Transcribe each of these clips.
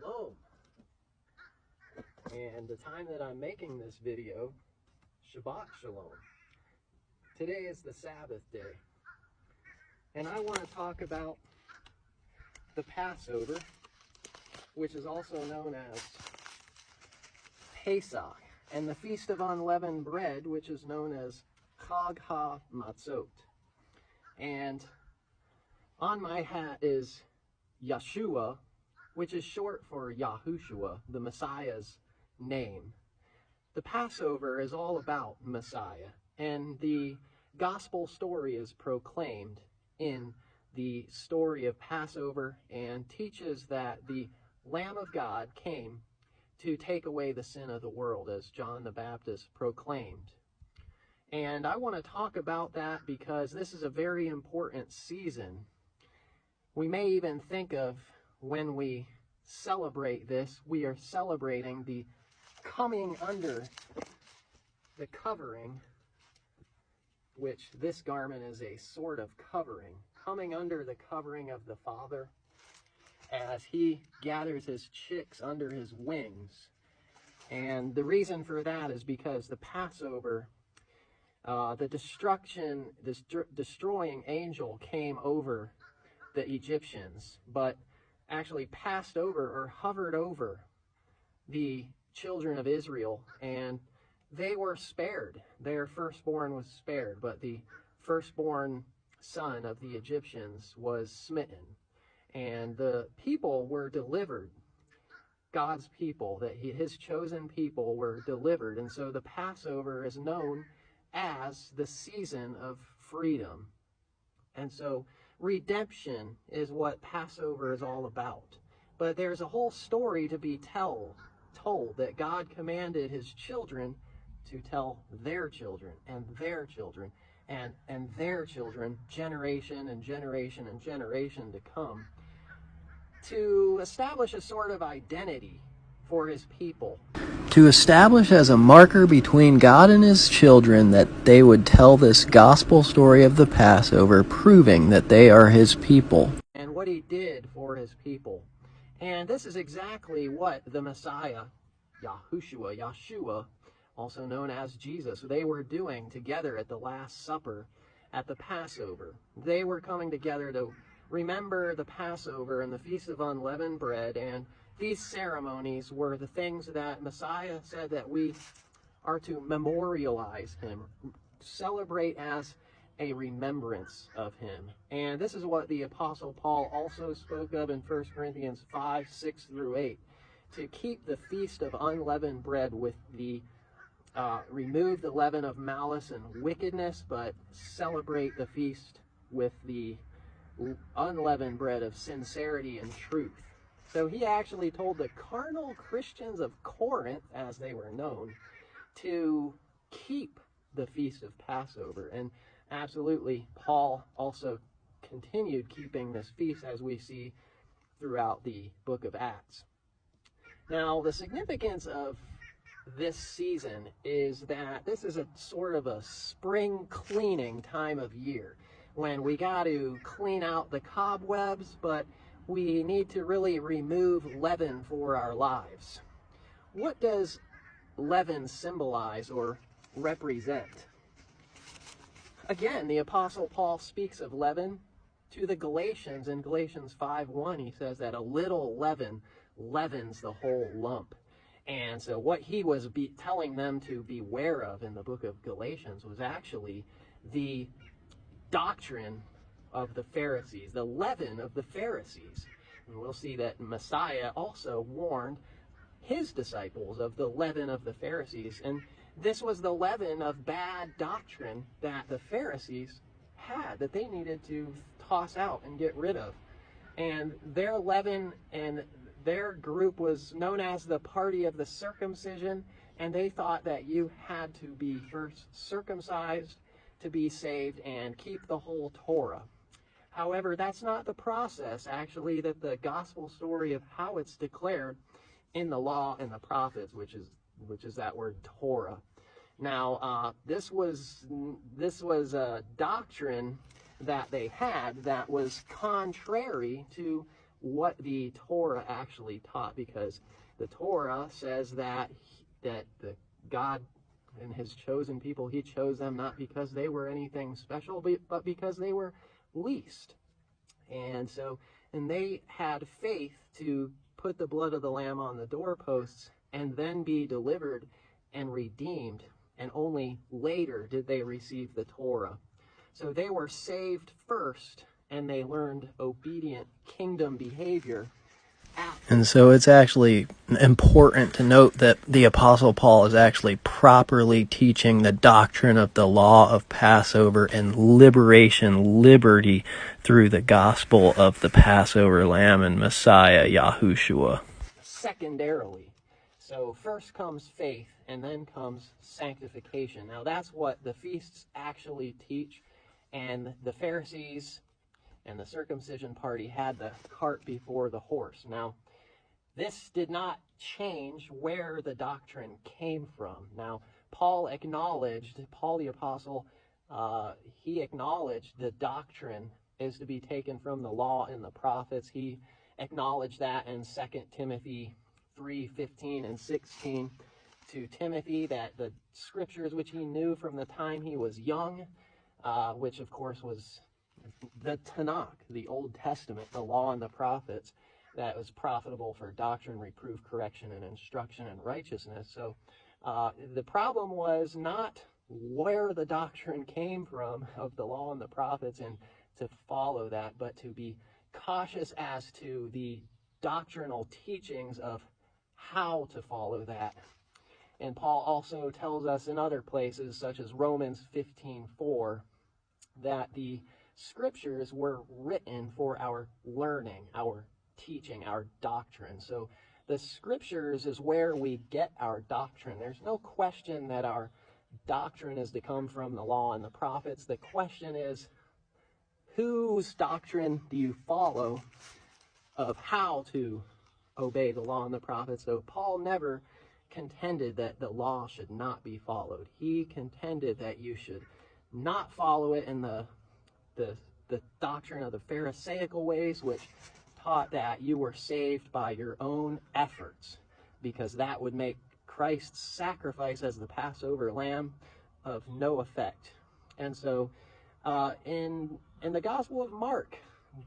Shalom. And the time that I'm making this video, Shabbat Shalom. Today is the Sabbath day. And I want to talk about the Passover, which is also known as Pesach, and the Feast of Unleavened Bread, which is known as Chag HaMatzot. And on my hat is Yeshua, which is short for Yahushua, the Messiah's name. The Passover is all about Messiah, and the gospel story is proclaimed in the story of Passover and teaches that the Lamb of God came to take away the sin of the world, as John the Baptist proclaimed. And I want to talk about that because this is a very important season. We may even think of, when we celebrate this, we are celebrating the coming under the covering, which this garment is a sort of covering, coming under the covering of the Father as he gathers his chicks under his wings. And the reason for that is because the Passover, the destroying angel came over the Egyptians, but actually passed over or hovered over the children of Israel, and they were spared. Their firstborn was spared, but the firstborn son of the Egyptians was smitten. And the people were delivered. God's people, his chosen people, were delivered. And so the Passover is known as the season of freedom. And so redemption is what Passover is all about. But there's a whole story to be told that God commanded his children to tell their children and their children and their children, generation and generation and generation to come, to establish a sort of identity for his people. To establish as a marker between God and his children that they would tell this gospel story of the Passover, proving that they are his people. And what he did for his people. And this is exactly what the Messiah, Yeshua, also known as Jesus, they were doing together at the Last Supper at the Passover. They were coming together to remember the Passover and the Feast of Unleavened Bread, and these ceremonies were the things that Messiah said that we are to memorialize him, celebrate as a remembrance of him. And this is what the Apostle Paul also spoke of in 1 Corinthians 5, 6 through 8, to keep the Feast of Unleavened Bread with the remove the leaven of malice and wickedness, but celebrate the feast with the unleavened bread of sincerity and truth. So he actually told the carnal Christians of Corinth, as they were known, to keep the Feast of Passover. And absolutely, Paul also continued keeping this feast, as we see throughout the book of Acts. Now, the significance of this season is that this is a sort of a spring cleaning time of year, when we got to clean out the cobwebs, but we need to really remove leaven for our lives. What does leaven symbolize or represent? Again, the Apostle Paul speaks of leaven to the Galatians. In Galatians 5:1, he says that a little leaven leavens the whole lump. And so what he was telling them to beware of in the book of Galatians was actually the doctrine of the Pharisees, the leaven of the Pharisees. And we'll see that Messiah also warned his disciples of the leaven of the Pharisees. And this was the leaven of bad doctrine that the Pharisees had, that they needed to toss out and get rid of. And their leaven and their group was known as the party of the circumcision, and they thought that you had to be first circumcised to be saved and keep the whole Torah. However, that's not the process, actually, that the gospel story of how it's declared in the law and the prophets, which is that word Torah. Now, this was a doctrine that they had that was contrary to what the Torah actually taught, because the Torah says that God and his chosen people, he chose them not because they were anything special, but because they were least. And they had faith to put the blood of the lamb on the doorposts and then be delivered and redeemed. And only later did they receive the Torah. So they were saved first, and they learned obedient kingdom behavior after. And so it's actually important to note that the Apostle Paul is actually properly teaching the doctrine of the law of Passover and liberty through the gospel of the Passover Lamb and Messiah, Yahushua. Secondarily. So first comes faith, and then comes sanctification. Now that's what the feasts actually teach, and the Pharisees and the circumcision party had the cart before the horse. Now, this did not change where the doctrine came from. Now, Paul the apostle, he acknowledged the doctrine is to be taken from the law and the prophets. He acknowledged that in 2 Timothy 3:15 and 16 to Timothy, that the scriptures which he knew from the time he was young, which of course was the Tanakh, the Old Testament, the law and the prophets, that was profitable for doctrine, reproof, correction, and instruction in righteousness. So the problem was not where the doctrine came from of the law and the prophets and to follow that, but to be cautious as to the doctrinal teachings of how to follow that. And Paul also tells us in other places, such as Romans 15:4, that the scriptures were written for our learning, our teaching, our doctrine. So the scriptures is where we get our doctrine. There's no question that our doctrine is to come from the law and the prophets. The question is, whose doctrine do you follow of how to obey the law and the prophets? So Paul never contended that the law should not be followed. He contended that you should not follow it in the doctrine of the Pharisaical ways, which taught that you were saved by your own efforts, because that would make Christ's sacrifice as the Passover lamb of no effect. And so in the Gospel of Mark,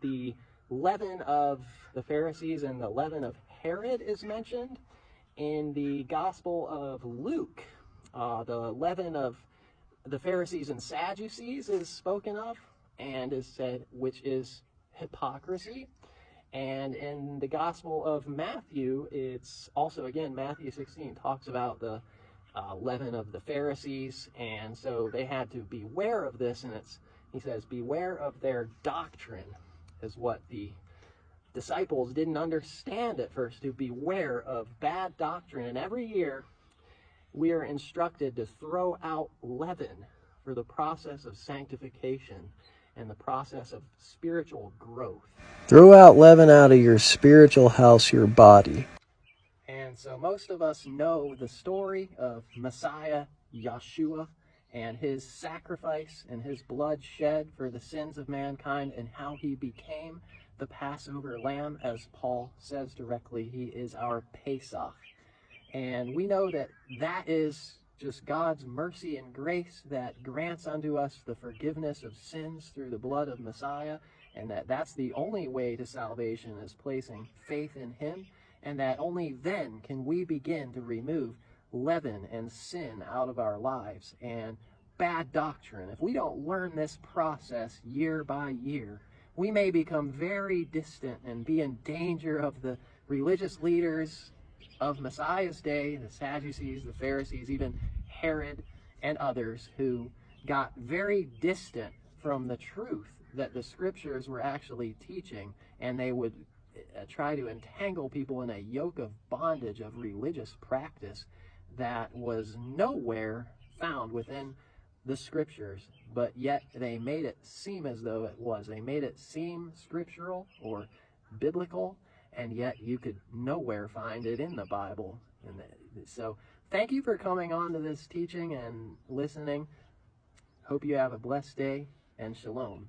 the leaven of the Pharisees and the leaven of Herod is mentioned. In the Gospel of Luke, the leaven of the Pharisees and Sadducees is spoken of and is said, which is hypocrisy. And in the Gospel of Matthew, it's also, again, Matthew 16 talks about the leaven of the Pharisees, and so they had to beware of this, and he says, beware of their doctrine, is what the disciples didn't understand at first, to beware of bad doctrine. And every year we are instructed to throw out leaven for the process of sanctification and the process of spiritual growth. Throw out leaven out of your spiritual house, your body. And so most of us know the story of Messiah Yeshua and his sacrifice and his blood shed for the sins of mankind, and how he became the Passover lamb. As Paul says directly, he is our Pesach. And we know that that is just God's mercy and grace that grants unto us the forgiveness of sins through the blood of Messiah, and that's the only way to salvation, is placing faith in him, and that only then can we begin to remove leaven and sin out of our lives and bad doctrine. If we don't learn this process year by year, we may become very distant and be in danger of the religious leaders of Messiah's day, the Sadducees, the Pharisees, even Herod and others, who got very distant from the truth that the scriptures were actually teaching, and they would try to entangle people in a yoke of bondage of religious practice that was nowhere found within the scriptures, but yet they made it seem as though it was. They made it seem scriptural or biblical, and yet you could nowhere find it in the Bible. And so thank you for coming on to this teaching and listening. Hope you have a blessed day, and shalom.